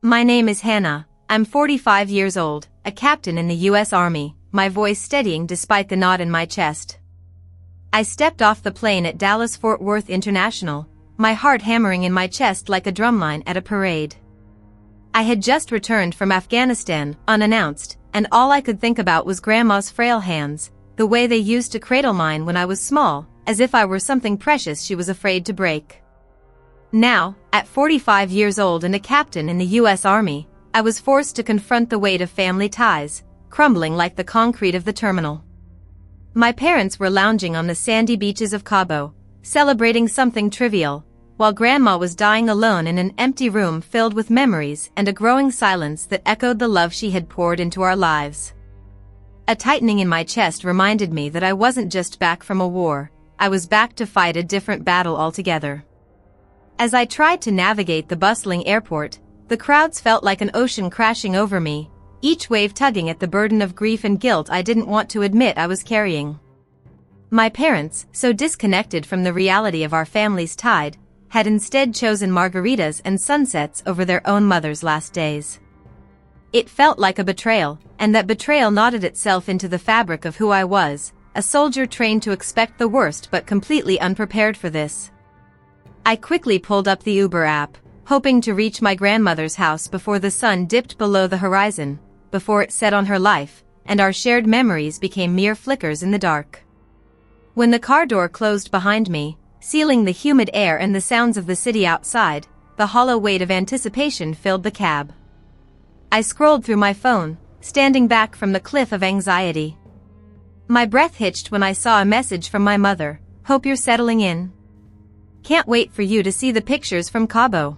My name is Hannah. I'm 45 years old, a captain in the U.S. Army, my voice steadying despite the knot in my chest. I stepped off the plane at Dallas-Fort Worth International, my heart hammering in my chest like a drumline at a parade. I had just returned from Afghanistan, unannounced, and all I could think about was Grandma's frail hands, the way they used to cradle mine when I was small, as if I were something precious she was afraid to break. Now, at 45 years old and a captain in the U.S. Army, I was forced to confront the weight of family ties, crumbling like the concrete of the terminal. My parents were lounging on the sandy beaches of Cabo, celebrating something trivial, while Grandma was dying alone in an empty room filled with memories and a growing silence that echoed the love she had poured into our lives. A tightening in my chest reminded me that I wasn't just back from a war, I was back to fight a different battle altogether. As I tried to navigate the bustling airport, the crowds felt like an ocean crashing over me, each wave tugging at the burden of grief and guilt I didn't want to admit I was carrying. My parents, so disconnected from the reality of our family's tide, had instead chosen margaritas and sunsets over their own mother's last days. It felt like a betrayal, and that betrayal knotted itself into the fabric of who I was, a soldier trained to expect the worst but completely unprepared for this. I quickly pulled up the Uber app, hoping to reach my grandmother's house before the sun dipped below the horizon, before it set on her life, and our shared memories became mere flickers in the dark. When the car door closed behind me, sealing the humid air and the sounds of the city outside, the hollow weight of anticipation filled the cab. I scrolled through my phone, standing back from the cliff of anxiety. My breath hitched when I saw a message from my mother, "Hope you're settling in. Can't wait for you to see the pictures from Cabo."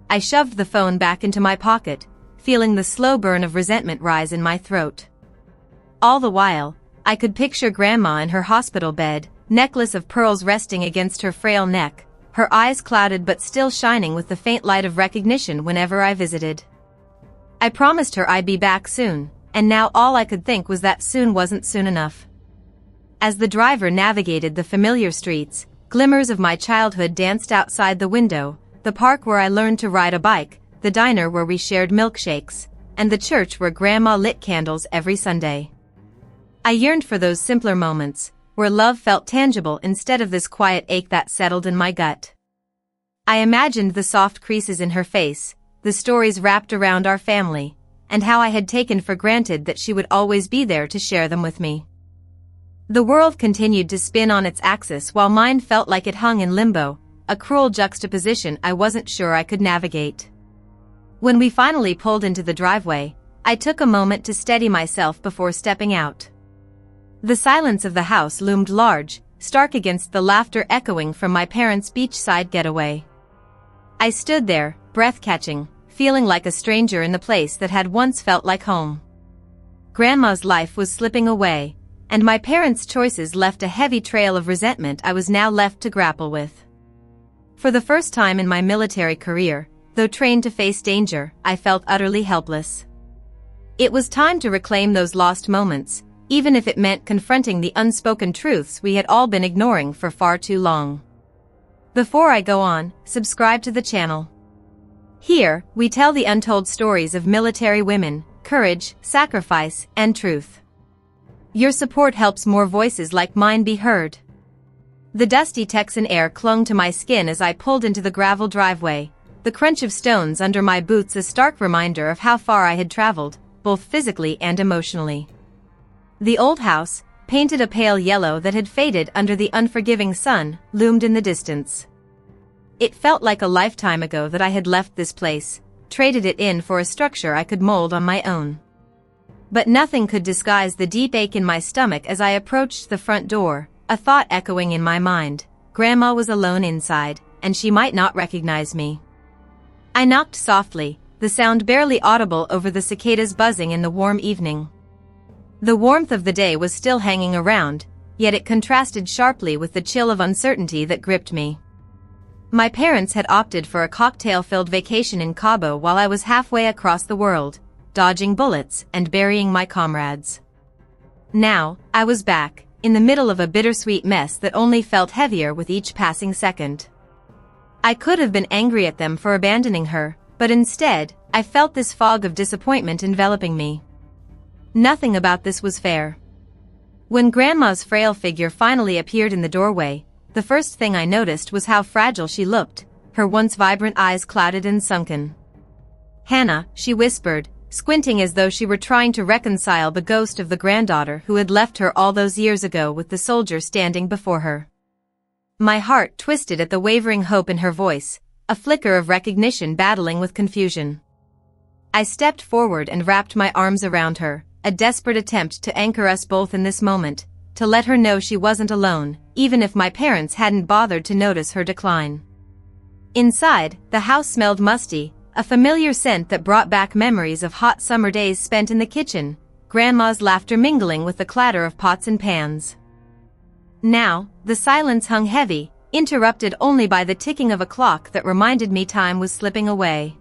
I shoved the phone back into my pocket, feeling the slow burn of resentment rise in my throat. All the while, I could picture Grandma in her hospital bed, necklace of pearls resting against her frail neck, her eyes clouded but still shining with the faint light of recognition whenever I visited. I promised her I'd be back soon, and now all I could think was that soon wasn't soon enough. As the driver navigated the familiar streets, glimmers of my childhood danced outside the window, the park where I learned to ride a bike, the diner where we shared milkshakes, and the church where Grandma lit candles every Sunday. I yearned for those simpler moments, where love felt tangible instead of this quiet ache that settled in my gut. I imagined the soft creases in her face, the stories wrapped around our family, and how I had taken for granted that she would always be there to share them with me. The world continued to spin on its axis while mine felt like it hung in limbo, a cruel juxtaposition I wasn't sure I could navigate. When we finally pulled into the driveway, I took a moment to steady myself before stepping out. The silence of the house loomed large, stark against the laughter echoing from my parents' beachside getaway. I stood there, breath-catching, feeling like a stranger in the place that had once felt like home. Grandma's life was slipping away, and my parents' choices left a heavy trail of resentment I was now left to grapple with. For the first time in my military career, though trained to face danger, I felt utterly helpless. It was time to reclaim those lost moments, even if it meant confronting the unspoken truths we had all been ignoring for far too long. Before I go on, subscribe to the channel. Here, we tell the untold stories of military women, courage, sacrifice, and truth. Your support helps more voices like mine be heard. The dusty Texan air clung to my skin as I pulled into the gravel driveway, the crunch of stones under my boots a stark reminder of how far I had traveled, both physically and emotionally. The old house, painted a pale yellow that had faded under the unforgiving sun, loomed in the distance. It felt like a lifetime ago that I had left this place, traded it in for a structure I could mold on my own. But nothing could disguise the deep ache in my stomach as I approached the front door, a thought echoing in my mind. Grandma was alone inside, and she might not recognize me. I knocked softly, the sound barely audible over the cicadas buzzing in the warm evening. The warmth of the day was still hanging around, yet it contrasted sharply with the chill of uncertainty that gripped me. My parents had opted for a cocktail-filled vacation in Cabo while I was halfway across the world, dodging bullets and burying my comrades. Now, I was back, in the middle of a bittersweet mess that only felt heavier with each passing second. I could have been angry at them for abandoning her, but instead, I felt this fog of disappointment enveloping me. Nothing about this was fair. When Grandma's frail figure finally appeared in the doorway, the first thing I noticed was how fragile she looked, her once vibrant eyes clouded and sunken. "Hannah," she whispered, squinting as though she were trying to reconcile the ghost of the granddaughter who had left her all those years ago with the soldier standing before her. My heart twisted at the wavering hope in her voice, a flicker of recognition battling with confusion. I stepped forward and wrapped my arms around her, a desperate attempt to anchor us both in this moment, to let her know she wasn't alone, even if my parents hadn't bothered to notice her decline. Inside, the house smelled musty, a familiar scent that brought back memories of hot summer days spent in the kitchen, Grandma's laughter mingling with the clatter of pots and pans. Now, the silence hung heavy, interrupted only by the ticking of a clock that reminded me time was slipping away.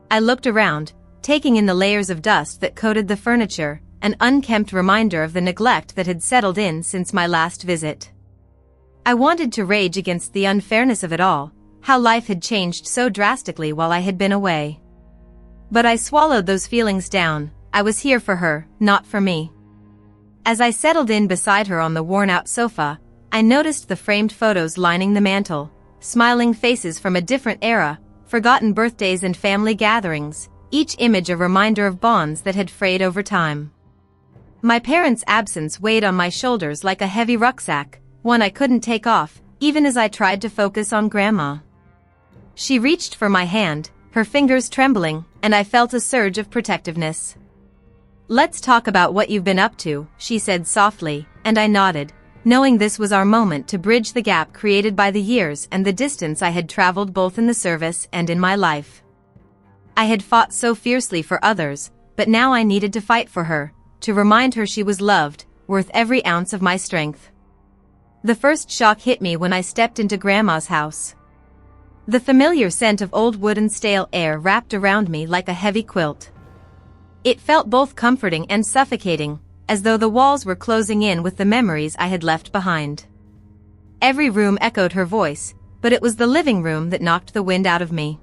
I looked around, taking in the layers of dust that coated the furniture, an unkempt reminder of the neglect that had settled in since my last visit. I wanted to rage against the unfairness of it all, how life had changed so drastically while I had been away. But I swallowed those feelings down. I was here for her, not for me. As I settled in beside her on the worn-out sofa, I noticed the framed photos lining the mantel, smiling faces from a different era, forgotten birthdays and family gatherings, each image a reminder of bonds that had frayed over time. My parents' absence weighed on my shoulders like a heavy rucksack, one I couldn't take off, even as I tried to focus on Grandma. She reached for my hand, her fingers trembling, and I felt a surge of protectiveness. "Let's talk about what you've been up to," she said softly, and I nodded, knowing this was our moment to bridge the gap created by the years and the distance I had traveled both in the service and in my life. I had fought so fiercely for others, but now I needed to fight for her, to remind her she was loved, worth every ounce of my strength. The first shock hit me when I stepped into Grandma's house. The familiar scent of old wood and stale air wrapped around me like a heavy quilt. It felt both comforting and suffocating, as though the walls were closing in with the memories I had left behind. Every room echoed her voice, but it was the living room that knocked the wind out of me.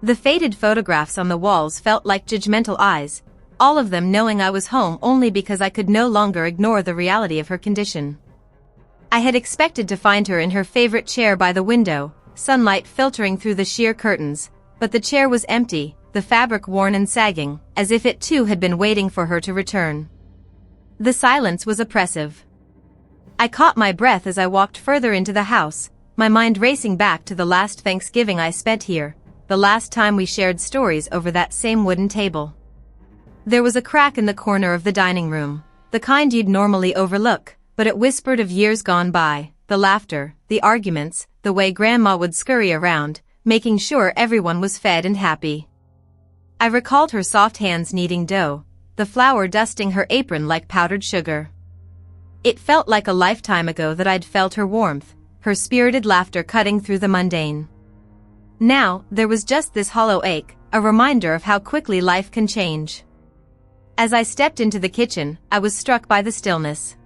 The faded photographs on the walls felt like judgmental eyes, all of them knowing I was home only because I could no longer ignore the reality of her condition. I had expected to find her in her favorite chair by the window, sunlight filtering through the sheer curtains, but the chair was empty, the fabric worn and sagging, as if it too had been waiting for her to return. The silence was oppressive. I caught my breath as I walked further into the house, my mind racing back to the last Thanksgiving I spent here, the last time we shared stories over that same wooden table. There was a crack in the corner of the dining room, the kind you'd normally overlook, but it whispered of years gone by, the laughter, the arguments, the way Grandma would scurry around, making sure everyone was fed and happy. I recalled her soft hands kneading dough, the flour dusting her apron like powdered sugar. It felt like a lifetime ago that I'd felt her warmth, her spirited laughter cutting through the mundane. Now, there was just this hollow ache, a reminder of how quickly life can change. As I stepped into the kitchen, I was struck by the stillness.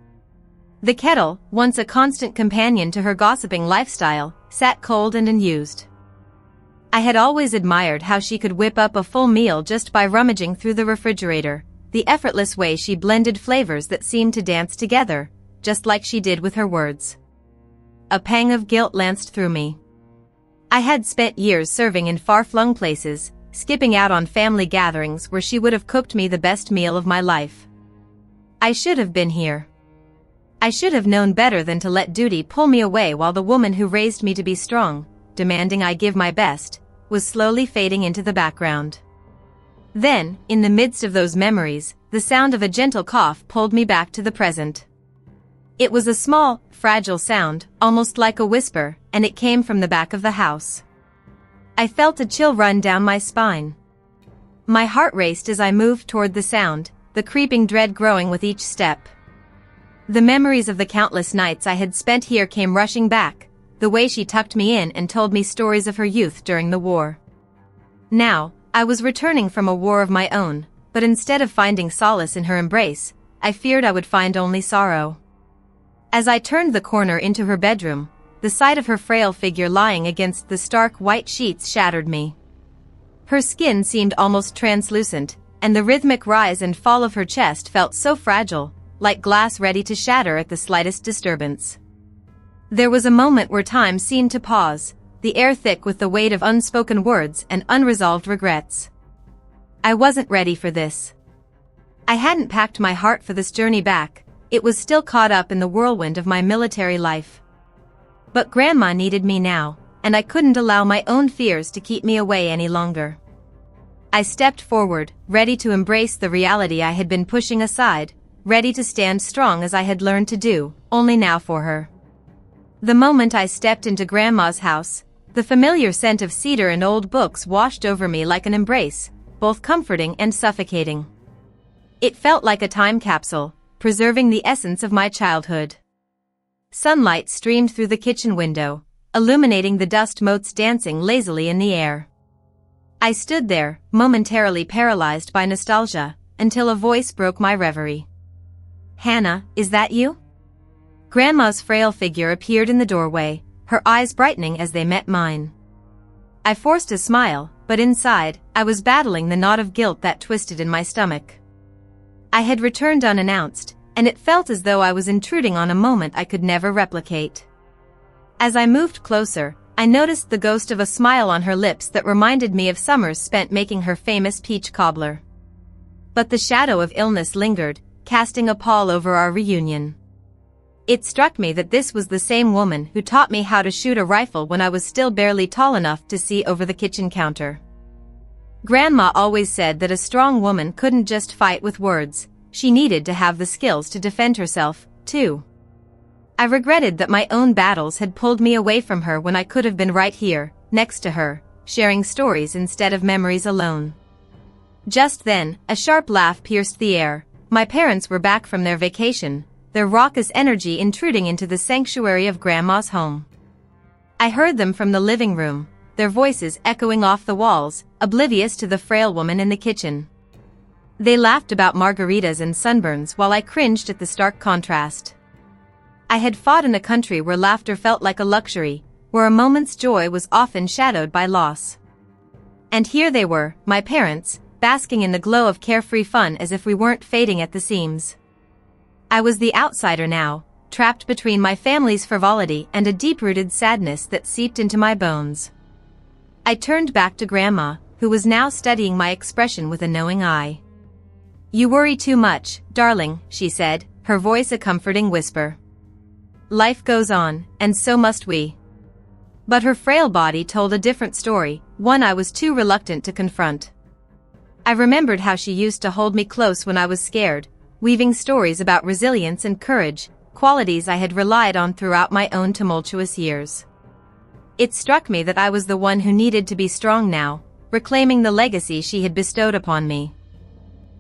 The kettle, once a constant companion to her gossiping lifestyle, sat cold and unused. I had always admired how she could whip up a full meal just by rummaging through the refrigerator, the effortless way she blended flavors that seemed to dance together, just like she did with her words. A pang of guilt lanced through me. I had spent years serving in far-flung places, skipping out on family gatherings where she would have cooked me the best meal of my life. I should have been here. I should have known better than to let duty pull me away while the woman who raised me to be strong, demanding I give my best, was slowly fading into the background. Then, in the midst of those memories, the sound of a gentle cough pulled me back to the present. It was a small, fragile sound, almost like a whisper, and it came from the back of the house. I felt a chill run down my spine. My heart raced as I moved toward the sound, the creeping dread growing with each step. The memories of the countless nights I had spent here came rushing back, the way she tucked me in and told me stories of her youth during the war. Now, I was returning from a war of my own, but instead of finding solace in her embrace, I feared I would find only sorrow. As I turned the corner into her bedroom, the sight of her frail figure lying against the stark white sheets shattered me. Her skin seemed almost translucent, and the rhythmic rise and fall of her chest felt so fragile, like glass ready to shatter at the slightest disturbance. There was a moment where time seemed to pause, the air thick with the weight of unspoken words and unresolved regrets. I wasn't ready for this. I hadn't packed my heart for this journey back, it was still caught up in the whirlwind of my military life. But Grandma needed me now, and I couldn't allow my own fears to keep me away any longer. I stepped forward, ready to embrace the reality I had been pushing aside, ready to stand strong as I had learned to do, only now for her. The moment I stepped into Grandma's house, the familiar scent of cedar and old books washed over me like an embrace, both comforting and suffocating. It felt like a time capsule, preserving the essence of my childhood. Sunlight streamed through the kitchen window, illuminating the dust motes dancing lazily in the air. I stood there, momentarily paralyzed by nostalgia, until a voice broke my reverie. "Hannah, is that you?" Grandma's frail figure appeared in the doorway, her eyes brightening as they met mine. I forced a smile, but inside, I was battling the knot of guilt that twisted in my stomach. I had returned unannounced, and it felt as though I was intruding on a moment I could never replicate. As I moved closer, I noticed the ghost of a smile on her lips that reminded me of summers spent making her famous peach cobbler. But the shadow of illness lingered, casting a pall over our reunion. It struck me that this was the same woman who taught me how to shoot a rifle when I was still barely tall enough to see over the kitchen counter. Grandma always said that a strong woman couldn't just fight with words, she needed to have the skills to defend herself, too. I regretted that my own battles had pulled me away from her when I could have been right here, next to her, sharing stories instead of memories alone. Just then, a sharp laugh pierced the air. My parents were back from their vacation, their raucous energy intruding into the sanctuary of Grandma's home. I heard them from the living room, their voices echoing off the walls, oblivious to the frail woman in the kitchen. They laughed about margaritas and sunburns while I cringed at the stark contrast. I had fought in a country where laughter felt like a luxury, where a moment's joy was often shadowed by loss. And here they were, my parents, basking in the glow of carefree fun as if we weren't fading at the seams. I was the outsider now, trapped between my family's frivolity and a deep-rooted sadness that seeped into my bones. I turned back to Grandma, who was now studying my expression with a knowing eye. "You worry too much, darling," she said, her voice a comforting whisper. "Life goes on, and so must we." But her frail body told a different story, one I was too reluctant to confront. I remembered how she used to hold me close when I was scared, weaving stories about resilience and courage, qualities I had relied on throughout my own tumultuous years. It struck me that I was the one who needed to be strong now, reclaiming the legacy she had bestowed upon me.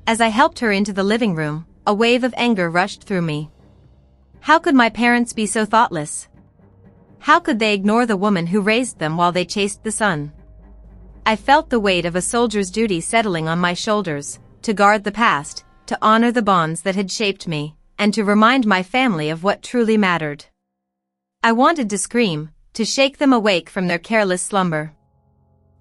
As I helped her into the living room, a wave of anger rushed through me. How could my parents be so thoughtless? How could they ignore the woman who raised them while they chased the sun? I felt the weight of a soldier's duty settling on my shoulders, to guard the past, to honor the bonds that had shaped me, and to remind my family of what truly mattered. I wanted to scream, to shake them awake from their careless slumber.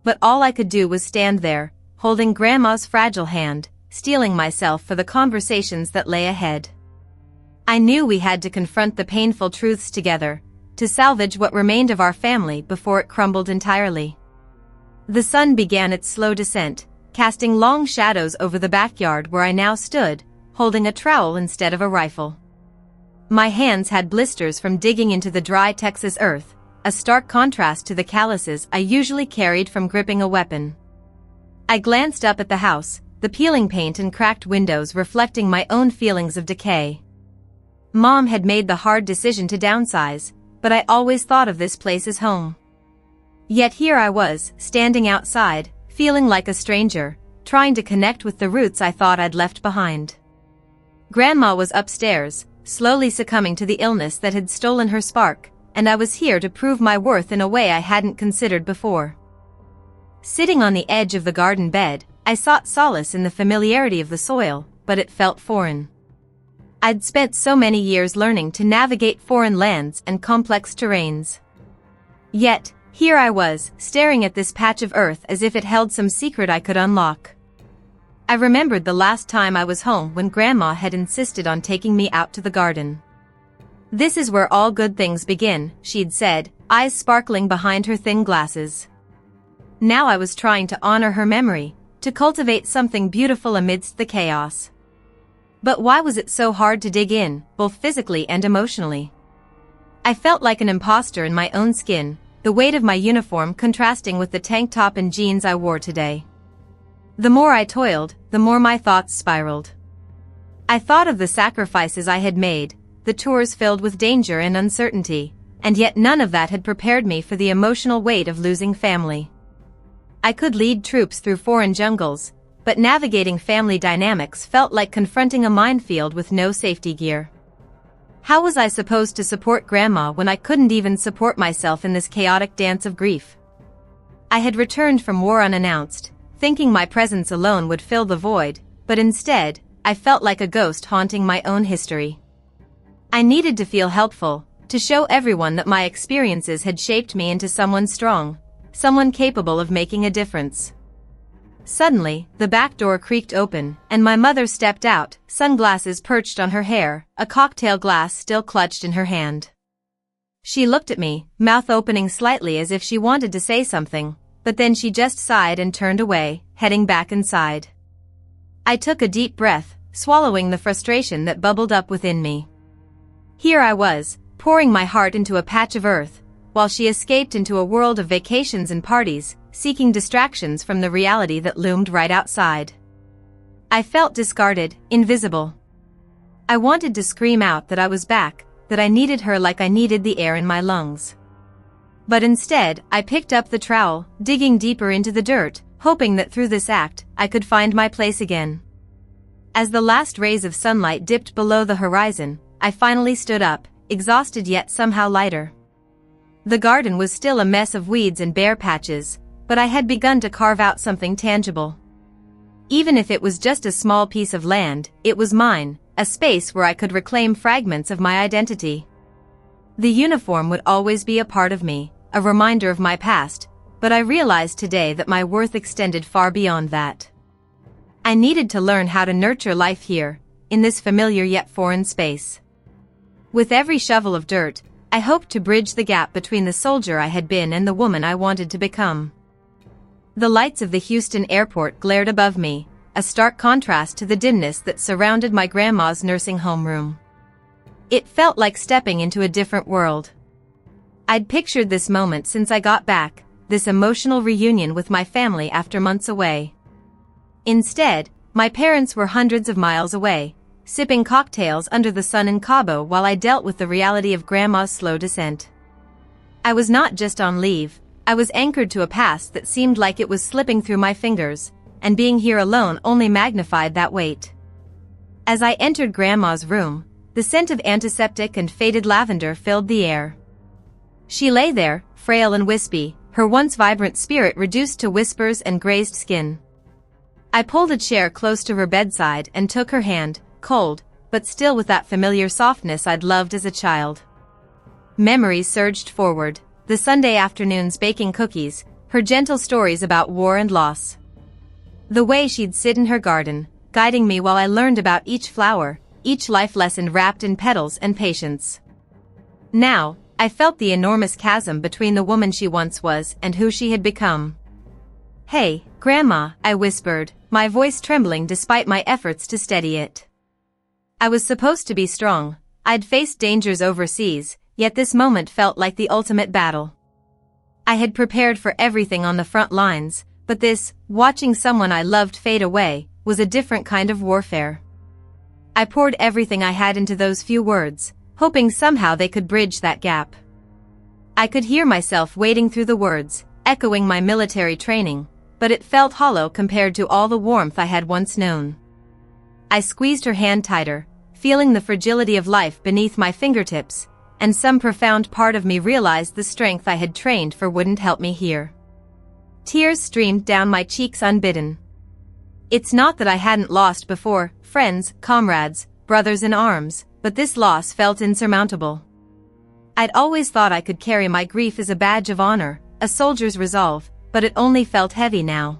But all I could do was stand there, holding Grandma's fragile hand, steeling myself for the conversations that lay ahead. I knew we had to confront the painful truths together, to salvage what remained of our family before it crumbled entirely. The sun began its slow descent, casting long shadows over the backyard where I now stood, holding a trowel instead of a rifle. My hands had blisters from digging into the dry Texas earth, a stark contrast to the calluses I usually carried from gripping a weapon. I glanced up at the house, the peeling paint and cracked windows reflecting my own feelings of decay. Mom had made the hard decision to downsize, but I always thought of this place as home. Yet here I was, standing outside, feeling like a stranger, trying to connect with the roots I thought I'd left behind. Grandma was upstairs, slowly succumbing to the illness that had stolen her spark, and I was here to prove my worth in a way I hadn't considered before. Sitting on the edge of the garden bed, I sought solace in the familiarity of the soil, but it felt foreign. I'd spent so many years learning to navigate foreign lands and complex terrains. Yet, Here I was, staring at this patch of earth as if it held some secret I could unlock. I remembered the last time I was home when Grandma had insisted on taking me out to the garden. "This is where all good things begin," she'd said, eyes sparkling behind her thin glasses. Now I was trying to honor her memory, to cultivate something beautiful amidst the chaos. But why was it so hard to dig in, both physically and emotionally? I felt like an imposter in my own skin, the weight of my uniform contrasting with the tank top and jeans I wore today. The more I toiled, the more my thoughts spiraled. I thought of the sacrifices I had made, the tours filled with danger and uncertainty, and yet none of that had prepared me for the emotional weight of losing family. I could lead troops through foreign jungles, but navigating family dynamics felt like confronting a minefield with no safety gear. How was I supposed to support Grandma when I couldn't even support myself in this chaotic dance of grief? I had returned from war unannounced, thinking my presence alone would fill the void, but instead, I felt like a ghost haunting my own history. I needed to feel helpful, to show everyone that my experiences had shaped me into someone strong, someone capable of making a difference. Suddenly, the back door creaked open, and my mother stepped out, sunglasses perched on her hair, a cocktail glass still clutched in her hand. She looked at me, mouth opening slightly as if she wanted to say something, but then she just sighed and turned away, heading back inside. I took a deep breath, swallowing the frustration that bubbled up within me. Here I was, pouring my heart into a patch of earth, while she escaped into a world of vacations and parties, seeking distractions from the reality that loomed right outside. I felt discarded, invisible. I wanted to scream out that I was back, that I needed her like I needed the air in my lungs. But instead, I picked up the trowel, digging deeper into the dirt, hoping that through this act, I could find my place again. As the last rays of sunlight dipped below the horizon, I finally stood up, exhausted yet somehow lighter. The garden was still a mess of weeds and bare patches, but I had begun to carve out something tangible. Even if it was just a small piece of land, it was mine, a space where I could reclaim fragments of my identity. The uniform would always be a part of me, a reminder of my past, but I realized today that my worth extended far beyond that. I needed to learn how to nurture life here, in this familiar yet foreign space. With every shovel of dirt, I hoped to bridge the gap between the soldier I had been and the woman I wanted to become. The lights of the Houston airport glared above me, a stark contrast to the dimness that surrounded my grandma's nursing home room. It felt like stepping into a different world. I'd pictured this moment since I got back, this emotional reunion with my family after months away. Instead, my parents were hundreds of miles away, sipping cocktails under the sun in Cabo while I dealt with the reality of Grandma's slow descent. I was not just on leave, I was anchored to a past that seemed like it was slipping through my fingers, and being here alone only magnified that weight. As I entered Grandma's room, the scent of antiseptic and faded lavender filled the air. She lay there, frail and wispy, her once vibrant spirit reduced to whispers and grazed skin. I pulled a chair close to her bedside and took her hand, cold, but still with that familiar softness I'd loved as a child. Memories surged forward, the Sunday afternoons baking cookies, her gentle stories about war and loss. The way she'd sit in her garden, guiding me while I learned about each flower, each life lesson wrapped in petals and patience. Now, I felt the enormous chasm between the woman she once was and who she had become. "Hey, Grandma," I whispered, my voice trembling despite my efforts to steady it. I was supposed to be strong, I'd faced dangers overseas, yet this moment felt like the ultimate battle. I had prepared for everything on the front lines, but this, watching someone I loved fade away, was a different kind of warfare. I poured everything I had into those few words, hoping somehow they could bridge that gap. I could hear myself wading through the words, echoing my military training, but it felt hollow compared to all the warmth I had once known. I squeezed her hand tighter, feeling the fragility of life beneath my fingertips, and some profound part of me realized the strength I had trained for wouldn't help me here. Tears streamed down my cheeks unbidden. It's not that I hadn't lost before, friends, comrades, brothers in arms, but this loss felt insurmountable. I'd always thought I could carry my grief as a badge of honor, a soldier's resolve, but it only felt heavy now.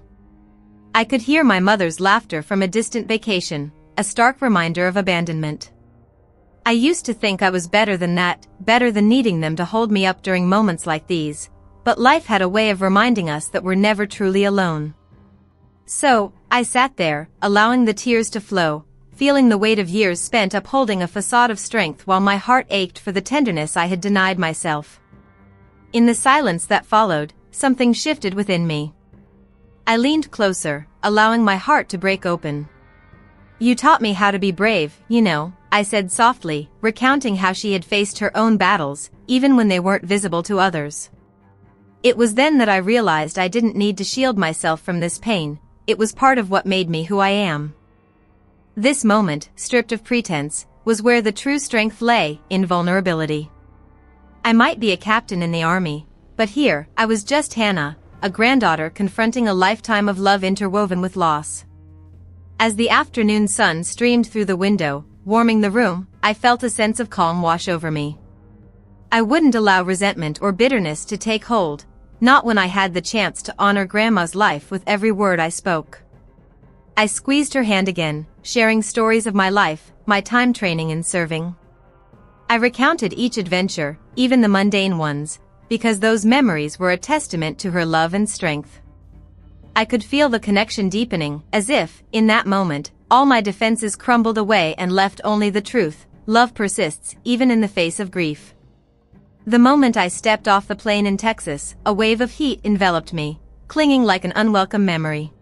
I could hear my mother's laughter from a distant vacation, a stark reminder of abandonment. I used to think I was better than that, better than needing them to hold me up during moments like these, but life had a way of reminding us that we're never truly alone. So, I sat there, allowing the tears to flow, feeling the weight of years spent upholding a facade of strength while my heart ached for the tenderness I had denied myself. In the silence that followed, something shifted within me. I leaned closer, allowing my heart to break open. "You taught me how to be brave, you know," I said softly, recounting how she had faced her own battles, even when they weren't visible to others. It was then that I realized I didn't need to shield myself from this pain. It was part of what made me who I am. This moment, stripped of pretense, was where the true strength lay, in vulnerability. I might be a captain in the army, but here, I was just Hannah, a granddaughter confronting a lifetime of love interwoven with loss. As the afternoon sun streamed through the window, warming the room, I felt a sense of calm wash over me. I wouldn't allow resentment or bitterness to take hold, not when I had the chance to honor Grandma's life with every word I spoke. I squeezed her hand again, sharing stories of my life, my time training and serving. I recounted each adventure, even the mundane ones, because those memories were a testament to her love and strength. I could feel the connection deepening, as if, in that moment, all my defenses crumbled away and left only the truth: love persists, even in the face of grief. The moment I stepped off the plane in Texas, a wave of heat enveloped me, clinging like an unwelcome memory.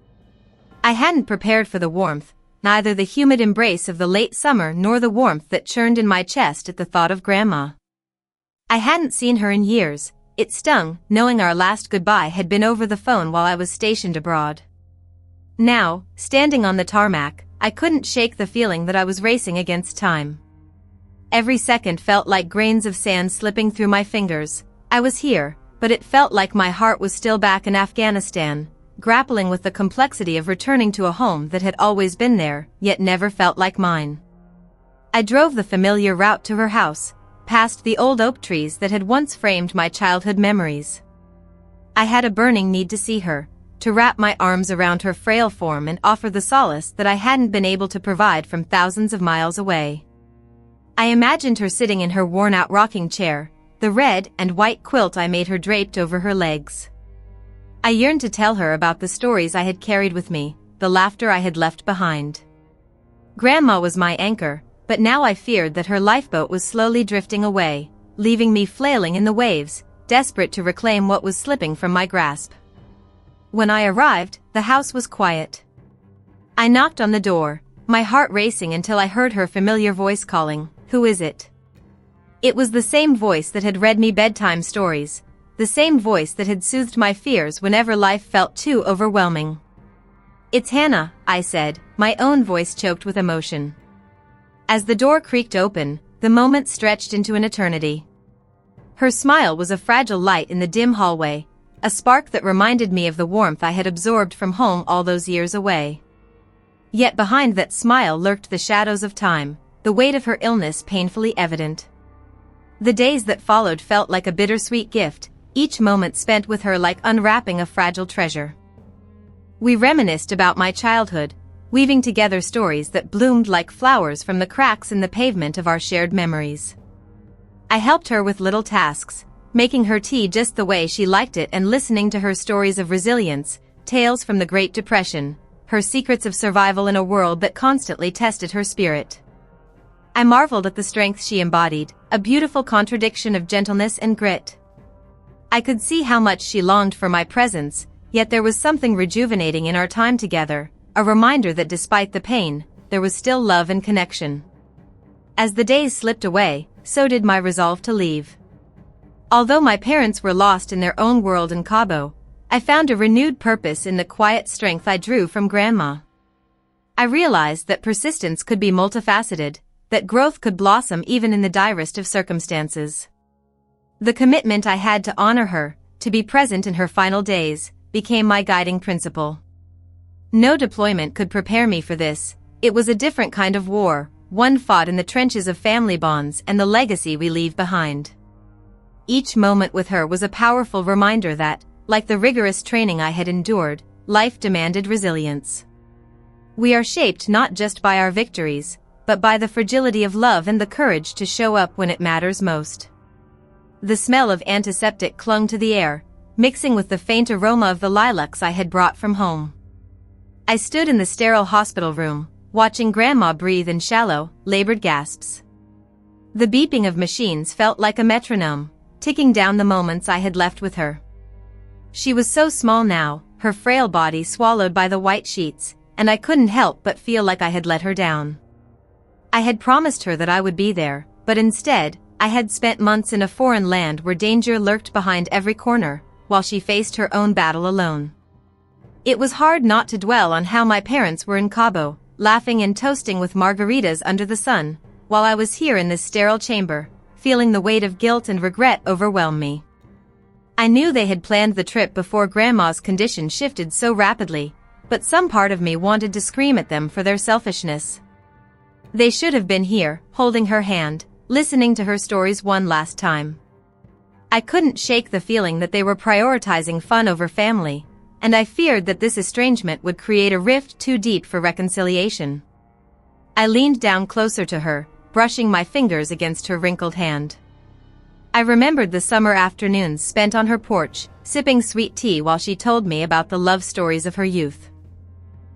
I hadn't prepared for the warmth, neither the humid embrace of the late summer nor the warmth that churned in my chest at the thought of Grandma. I hadn't seen her in years. It stung, knowing our last goodbye had been over the phone while I was stationed abroad. Now, standing on the tarmac, I couldn't shake the feeling that I was racing against time. Every second felt like grains of sand slipping through my fingers. I was here, but it felt like my heart was still back in Afghanistan, grappling with the complexity of returning to a home that had always been there, yet never felt like mine. I drove the familiar route to her house, past the old oak trees that had once framed my childhood memories. I had a burning need to see her, to wrap my arms around her frail form and offer the solace that I hadn't been able to provide from thousands of miles away. I imagined her sitting in her worn-out rocking chair, the red and white quilt I made her draped over her legs. I yearned to tell her about the stories I had carried with me, the laughter I had left behind. Grandma was my anchor, but now I feared that her lifeboat was slowly drifting away, leaving me flailing in the waves, desperate to reclaim what was slipping from my grasp. When I arrived, the house was quiet. I knocked on the door, my heart racing until I heard her familiar voice calling, "Who is it?" It was the same voice that had read me bedtime stories, the same voice that had soothed my fears whenever life felt too overwhelming. "It's Hannah," I said, my own voice choked with emotion. As the door creaked open, the moment stretched into an eternity. Her smile was a fragile light in the dim hallway, a spark that reminded me of the warmth I had absorbed from home all those years away. Yet behind that smile lurked the shadows of time, the weight of her illness painfully evident. The days that followed felt like a bittersweet gift, each moment spent with her like unwrapping a fragile treasure. We reminisced about my childhood, weaving together stories that bloomed like flowers from the cracks in the pavement of our shared memories. I helped her with little tasks, making her tea just the way she liked it and listening to her stories of resilience, tales from the Great Depression, her secrets of survival in a world that constantly tested her spirit. I marveled at the strength she embodied, a beautiful contradiction of gentleness and grit. I could see how much she longed for my presence, yet there was something rejuvenating in our time together, a reminder that despite the pain, there was still love and connection. As the days slipped away, so did my resolve to leave. Although my parents were lost in their own world in Cabo, I found a renewed purpose in the quiet strength I drew from Grandma. I realized that persistence could be multifaceted, that growth could blossom even in the direst of circumstances. The commitment I had to honor her, to be present in her final days, became my guiding principle. No deployment could prepare me for this. It was a different kind of war, one fought in the trenches of family bonds and the legacy we leave behind. Each moment with her was a powerful reminder that, like the rigorous training I had endured, life demanded resilience. We are shaped not just by our victories, but by the fragility of love and the courage to show up when it matters most. The smell of antiseptic clung to the air, mixing with the faint aroma of the lilacs I had brought from home. I stood in the sterile hospital room, watching Grandma breathe in shallow, labored gasps. The beeping of machines felt like a metronome, ticking down the moments I had left with her. She was so small now, her frail body swallowed by the white sheets, and I couldn't help but feel like I had let her down. I had promised her that I would be there, but instead, I had spent months in a foreign land where danger lurked behind every corner, while she faced her own battle alone. It was hard not to dwell on how my parents were in Cabo, laughing and toasting with margaritas under the sun, while I was here in this sterile chamber, feeling the weight of guilt and regret overwhelm me. I knew they had planned the trip before Grandma's condition shifted so rapidly, but some part of me wanted to scream at them for their selfishness. They should have been here, holding her hand, listening to her stories one last time. I couldn't shake the feeling that they were prioritizing fun over family, and I feared that this estrangement would create a rift too deep for reconciliation. I leaned down closer to her, brushing my fingers against her wrinkled hand. I remembered the summer afternoons spent on her porch, sipping sweet tea while she told me about the love stories of her youth.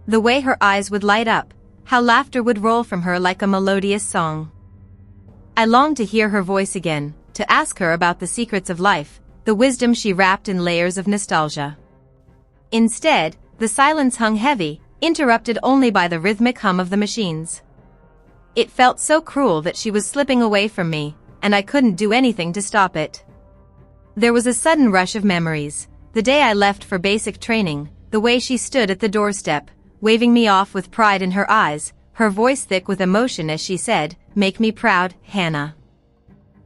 The way her eyes would light up, how laughter would roll from her like a melodious song. I longed to hear her voice again, to ask her about the secrets of life, the wisdom she wrapped in layers of nostalgia. Instead, the silence hung heavy, interrupted only by the rhythmic hum of the machines. It felt so cruel that she was slipping away from me, and I couldn't do anything to stop it. There was a sudden rush of memories, the day I left for basic training, the way she stood at the doorstep, waving me off with pride in her eyes, her voice thick with emotion as she said, "Make me proud, Hannah."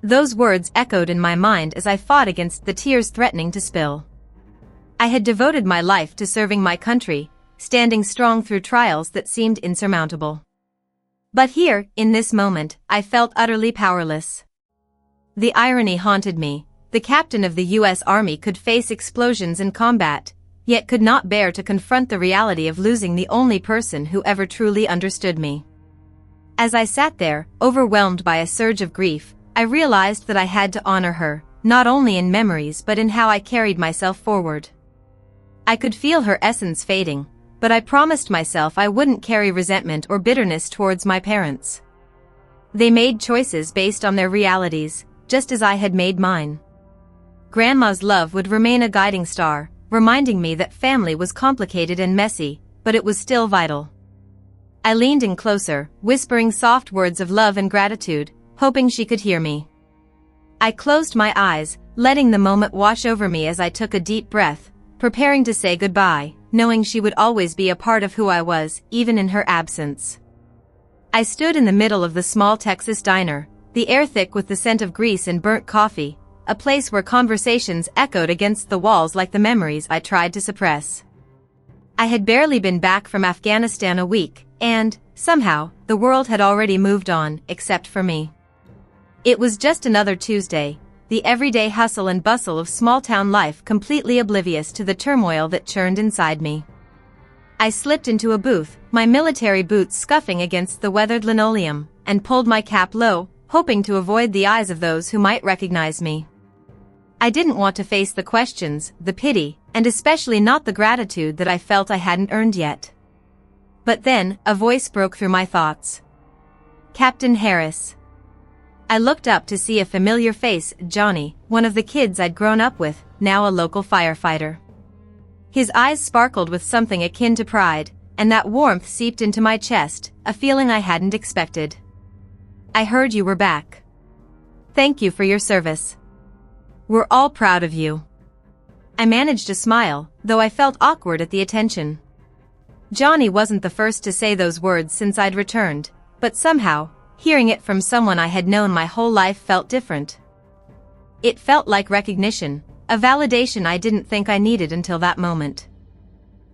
Those words echoed in my mind as I fought against the tears threatening to spill. I had devoted my life to serving my country, standing strong through trials that seemed insurmountable. But here, in this moment, I felt utterly powerless. The irony haunted me. The captain of the U.S. Army could face explosions in combat, yet could not bear to confront the reality of losing the only person who ever truly understood me. As I sat there, overwhelmed by a surge of grief, I realized that I had to honor her, not only in memories but in how I carried myself forward. I could feel her essence fading, but I promised myself I wouldn't carry resentment or bitterness towards my parents. They made choices based on their realities, just as I had made mine. Grandma's love would remain a guiding star, reminding me that family was complicated and messy, but it was still vital. I leaned in closer, whispering soft words of love and gratitude, hoping she could hear me. I closed my eyes, letting the moment wash over me as I took a deep breath, preparing to say goodbye, knowing she would always be a part of who I was, even in her absence. I stood in the middle of the small Texas diner, the air thick with the scent of grease and burnt coffee, a place where conversations echoed against the walls like the memories I tried to suppress. I had barely been back from Afghanistan a week, and, somehow, the world had already moved on, except for me. It was just another Tuesday, the everyday hustle and bustle of small-town life completely oblivious to the turmoil that churned inside me. I slipped into a booth, my military boots scuffing against the weathered linoleum, and pulled my cap low, hoping to avoid the eyes of those who might recognize me. I didn't want to face the questions, the pity, and especially not the gratitude that I felt I hadn't earned yet. But then, a voice broke through my thoughts. "Captain Harris." I looked up to see a familiar face, Johnny, one of the kids I'd grown up with, now a local firefighter. His eyes sparkled with something akin to pride, and that warmth seeped into my chest, a feeling I hadn't expected. "I heard you were back. Thank you for your service. We're all proud of you." I managed a smile, though I felt awkward at the attention. Johnny wasn't the first to say those words since I'd returned, but somehow, hearing it from someone I had known my whole life felt different. It felt like recognition, a validation I didn't think I needed until that moment.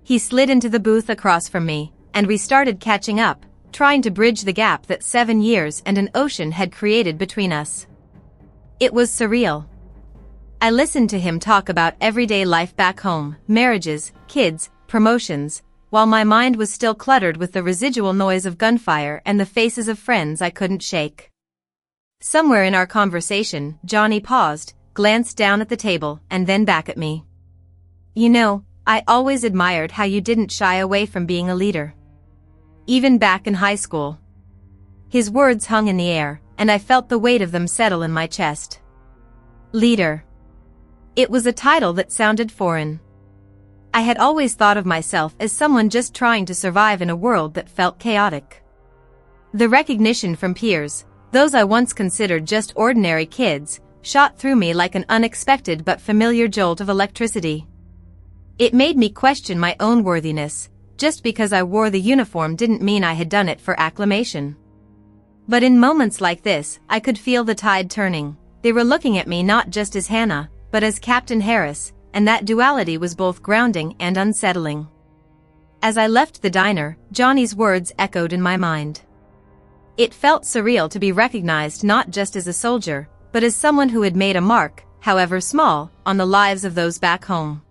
He slid into the booth across from me, and we started catching up, trying to bridge the gap that 7 years and an ocean had created between us. It was surreal. I listened to him talk about everyday life back home, marriages, kids, promotions, while my mind was still cluttered with the residual noise of gunfire and the faces of friends I couldn't shake. Somewhere in our conversation, Johnny paused, glanced down at the table, and then back at me. "You know, I always admired how you didn't shy away from being a leader. Even back in high school." His words hung in the air, and I felt the weight of them settle in my chest. Leader. It was a title that sounded foreign. I had always thought of myself as someone just trying to survive in a world that felt chaotic. The recognition from peers, those I once considered just ordinary kids, shot through me like an unexpected but familiar jolt of electricity. It made me question my own worthiness. Just because I wore the uniform didn't mean I had done it for acclamation. But in moments like this, I could feel the tide turning. They were looking at me not just as Hannah, but as Captain Harris, and that duality was both grounding and unsettling. As I left the diner, Johnny's words echoed in my mind. It felt surreal to be recognized not just as a soldier, but as someone who had made a mark, however small, on the lives of those back home.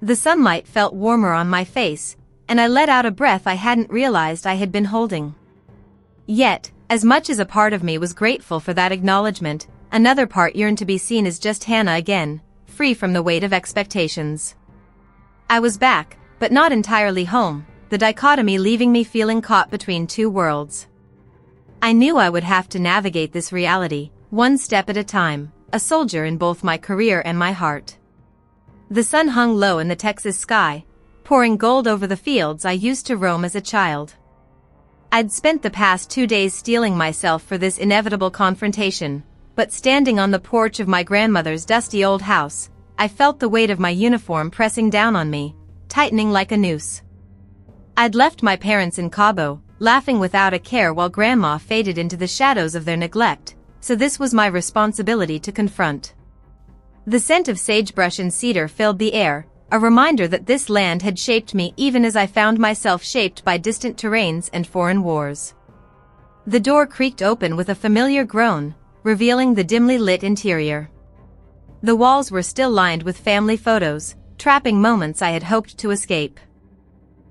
The sunlight felt warmer on my face, and I let out a breath I hadn't realized I had been holding. Yet, as much as a part of me was grateful for that acknowledgement, another part yearned to be seen as just Hannah again, free from the weight of expectations. I was back, but not entirely home, the dichotomy leaving me feeling caught between two worlds. I knew I would have to navigate this reality, one step at a time, a soldier in both my career and my heart. The sun hung low in the Texas sky, pouring gold over the fields I used to roam as a child. I'd spent the past 2 days steeling myself for this inevitable confrontation, but standing on the porch of my grandmother's dusty old house, I felt the weight of my uniform pressing down on me, tightening like a noose. I'd left my parents in Cabo, laughing without a care while Grandma faded into the shadows of their neglect, so this was my responsibility to confront. The scent of sagebrush and cedar filled the air, a reminder that this land had shaped me even as I found myself shaped by distant terrains and foreign wars. The door creaked open with a familiar groan, revealing the dimly lit interior. The walls were still lined with family photos, trapping moments I had hoped to escape.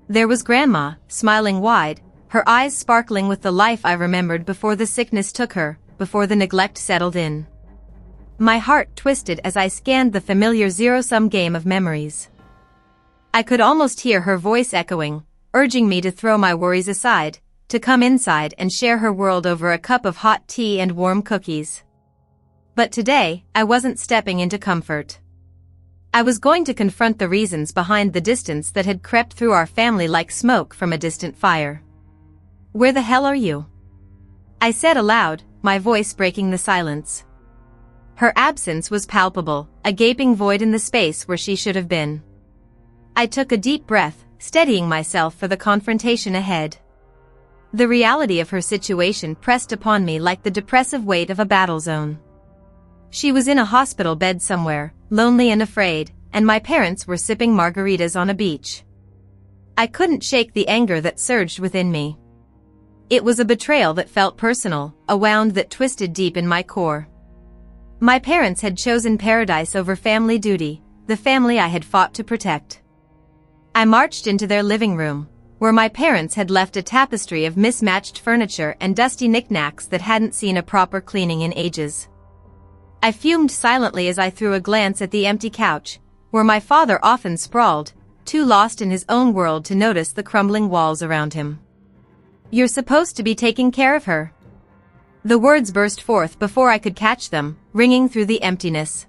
There was Grandma, smiling wide, her eyes sparkling with the life I remembered before the sickness took her, before the neglect settled in. My heart twisted as I scanned the familiar zero-sum game of memories. I could almost hear her voice echoing, urging me to throw my worries aside, to come inside and share her world over a cup of hot tea and warm cookies. But today, I wasn't stepping into comfort. I was going to confront the reasons behind the distance that had crept through our family like smoke from a distant fire. "Where the hell are you?" I said aloud, my voice breaking the silence. Her absence was palpable, a gaping void in the space where she should have been. I took a deep breath, steadying myself for the confrontation ahead. The reality of her situation pressed upon me like the depressive weight of a battle zone. She was in a hospital bed somewhere, lonely and afraid, and my parents were sipping margaritas on a beach. I couldn't shake the anger that surged within me. It was a betrayal that felt personal, a wound that twisted deep in my core. My parents had chosen paradise over family duty, the family I had fought to protect. I marched into their living room, where my parents had left a tapestry of mismatched furniture and dusty knickknacks that hadn't seen a proper cleaning in ages. I fumed silently as I threw a glance at the empty couch, where my father often sprawled, too lost in his own world to notice the crumbling walls around him. "You're supposed to be taking care of her." The words burst forth before I could catch them, ringing through the emptiness.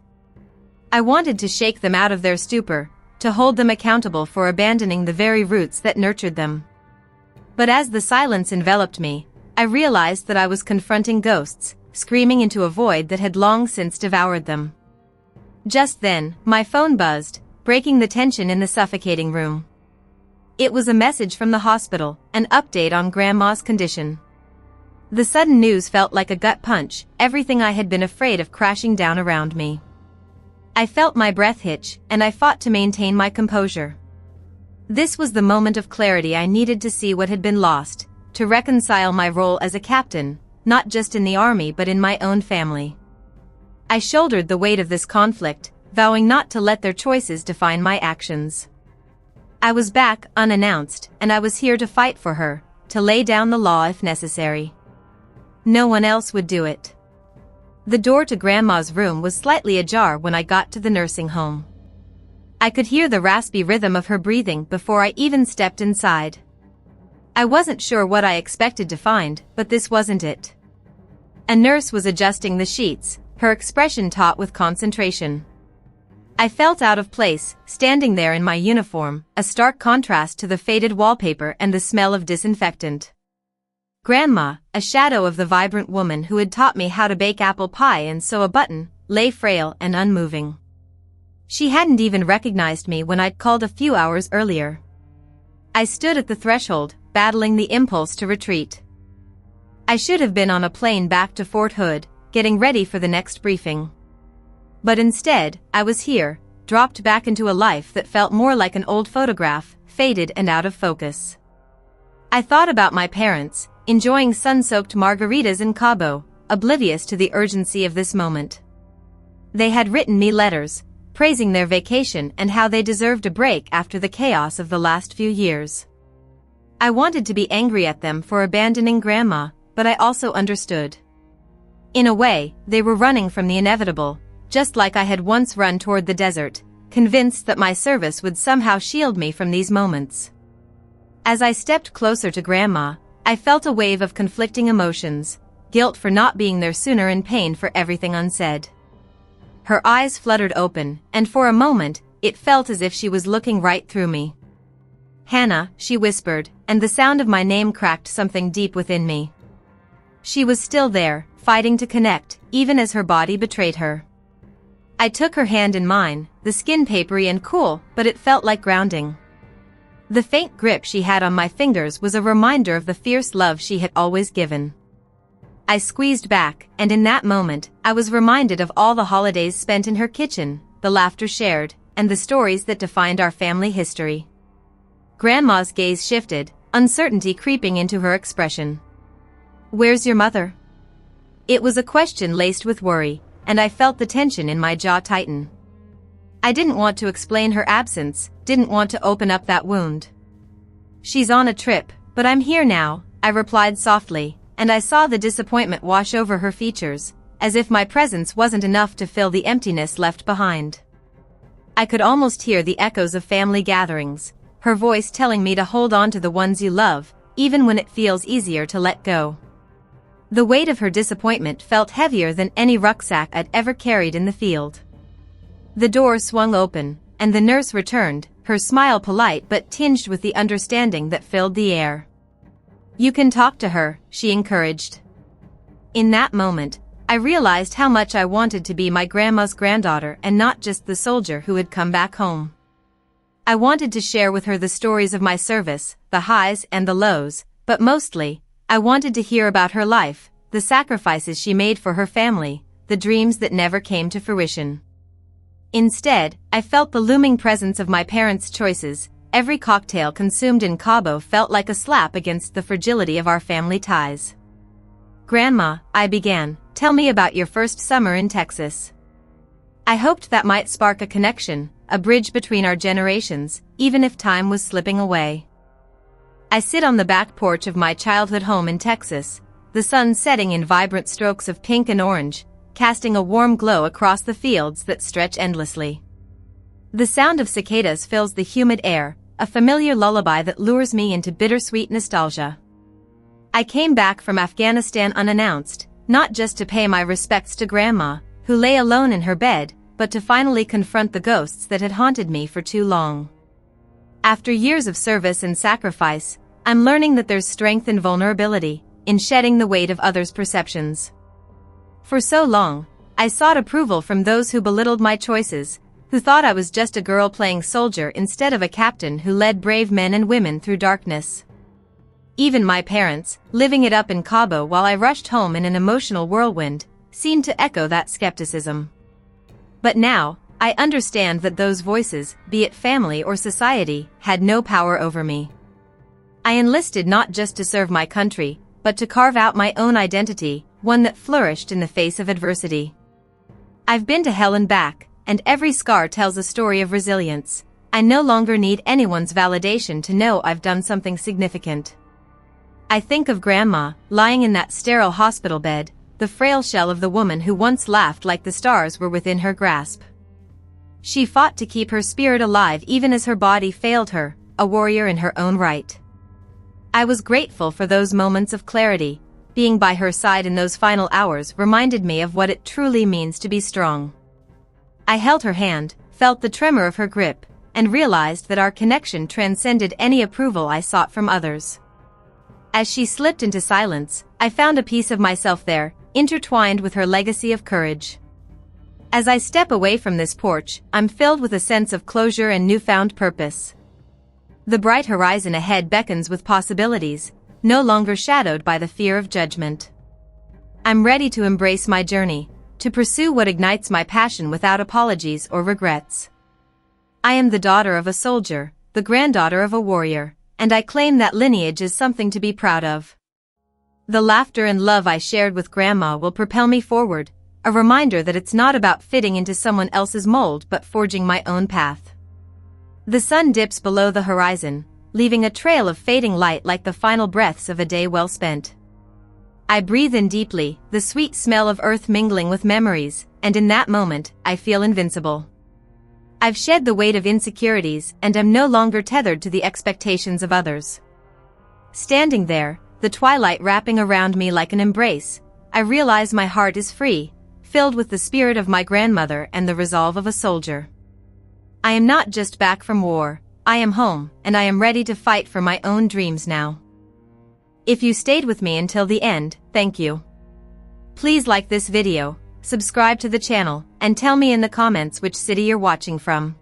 I wanted to shake them out of their stupor, to hold them accountable for abandoning the very roots that nurtured them. But as the silence enveloped me, I realized that I was confronting ghosts, screaming into a void that had long since devoured them. Just then, my phone buzzed, breaking the tension in the suffocating room. It was a message from the hospital, an update on Grandma's condition. The sudden news felt like a gut punch, everything I had been afraid of crashing down around me. I felt my breath hitch, and I fought to maintain my composure. This was the moment of clarity I needed to see what had been lost, to reconcile my role as a captain, not just in the army but in my own family. I shouldered the weight of this conflict, vowing not to let their choices define my actions. I was back, unannounced, and I was here to fight for her, to lay down the law if necessary. No one else would do it. The door to Grandma's room was slightly ajar when I got to the nursing home. I could hear the raspy rhythm of her breathing before I even stepped inside. I wasn't sure what I expected to find, but this wasn't it. A nurse was adjusting the sheets, her expression taut with concentration. I felt out of place, standing there in my uniform, a stark contrast to the faded wallpaper and the smell of disinfectant. Grandma, a shadow of the vibrant woman who had taught me how to bake apple pie and sew a button, lay frail and unmoving. She hadn't even recognized me when I'd called a few hours earlier. I stood at the threshold, battling the impulse to retreat. I should have been on a plane back to Fort Hood, getting ready for the next briefing. But instead, I was here, dropped back into a life that felt more like an old photograph, faded and out of focus. I thought about my parents, enjoying sun-soaked margaritas in Cabo, oblivious to the urgency of this moment. They had written me letters, praising their vacation and how they deserved a break after the chaos of the last few years. I wanted to be angry at them for abandoning Grandma, but I also understood. In a way, they were running from the inevitable, just like I had once run toward the desert, convinced that my service would somehow shield me from these moments. As I stepped closer to Grandma, I felt a wave of conflicting emotions, guilt for not being there sooner and pain for everything unsaid. Her eyes fluttered open, and for a moment, it felt as if she was looking right through me. "Hannah," she whispered, and the sound of my name cracked something deep within me. She was still there, fighting to connect, even as her body betrayed her. I took her hand in mine, the skin papery and cool, but it felt like grounding. The faint grip she had on my fingers was a reminder of the fierce love she had always given. I squeezed back, and in that moment, I was reminded of all the holidays spent in her kitchen, the laughter shared, and the stories that defined our family history. Grandma's gaze shifted, uncertainty creeping into her expression. "Where's your mother?" It was a question laced with worry, and I felt the tension in my jaw tighten. I didn't want to explain her absence, didn't want to open up that wound. "She's on a trip, but I'm here now," I replied softly, and I saw the disappointment wash over her features, as if my presence wasn't enough to fill the emptiness left behind. I could almost hear the echoes of family gatherings, her voice telling me to hold on to the ones you love, even when it feels easier to let go. The weight of her disappointment felt heavier than any rucksack I'd ever carried in the field. The door swung open, and the nurse returned, her smile polite but tinged with the understanding that filled the air. "You can talk to her," she encouraged. In that moment, I realized how much I wanted to be my grandma's granddaughter and not just the soldier who had come back home. I wanted to share with her the stories of my service, the highs and the lows, but mostly, I wanted to hear about her life, the sacrifices she made for her family, the dreams that never came to fruition. Instead, I felt the looming presence of my parents' choices. Every cocktail consumed in Cabo felt like a slap against the fragility of our family ties. "Grandma," I began, "tell me about your first summer in Texas." I hoped that might spark a connection, a bridge between our generations, even if time was slipping away. I sit on the back porch of my childhood home in Texas, the sun setting in vibrant strokes of pink and orange, casting a warm glow across the fields that stretch endlessly. The sound of cicadas fills the humid air, a familiar lullaby that lures me into bittersweet nostalgia. I came back from Afghanistan unannounced, not just to pay my respects to Grandma, who lay alone in her bed, but to finally confront the ghosts that had haunted me for too long. After years of service and sacrifice, I'm learning that there's strength in vulnerability, in shedding the weight of others' perceptions. For so long, I sought approval from those who belittled my choices, who thought I was just a girl playing soldier instead of a captain who led brave men and women through darkness. Even my parents, living it up in Cabo while I rushed home in an emotional whirlwind, seemed to echo that skepticism. But now, I understand that those voices, be it family or society, had no power over me. I enlisted not just to serve my country, but to carve out my own identity, one that flourished in the face of adversity. I've been to hell and back, and every scar tells a story of resilience. I no longer need anyone's validation to know I've done something significant. I think of Grandma, lying in that sterile hospital bed, the frail shell of the woman who once laughed like the stars were within her grasp. She fought to keep her spirit alive even as her body failed her, a warrior in her own right. I was grateful for those moments of clarity. Being by her side in those final hours reminded me of what it truly means to be strong. I held her hand, felt the tremor of her grip, and realized that our connection transcended any approval I sought from others. As she slipped into silence, I found a piece of myself there, intertwined with her legacy of courage. As I step away from this porch, I'm filled with a sense of closure and newfound purpose. The bright horizon ahead beckons with possibilities, no longer shadowed by the fear of judgment. I'm ready to embrace my journey, to pursue what ignites my passion without apologies or regrets. I am the daughter of a soldier, the granddaughter of a warrior, and I claim that lineage as something to be proud of. The laughter and love I shared with Grandma will propel me forward, a reminder that it's not about fitting into someone else's mold but forging my own path. The sun dips below the horizon, leaving a trail of fading light like the final breaths of a day well spent. I breathe in deeply, the sweet smell of earth mingling with memories, and in that moment, I feel invincible. I've shed the weight of insecurities and am no longer tethered to the expectations of others. Standing there, the twilight wrapping around me like an embrace, I realize my heart is free, filled with the spirit of my grandmother and the resolve of a soldier. I am not just back from war, I am home, and I am ready to fight for my own dreams now. If you stayed with me until the end, thank you. Please like this video, subscribe to the channel, and tell me in the comments which city you're watching from.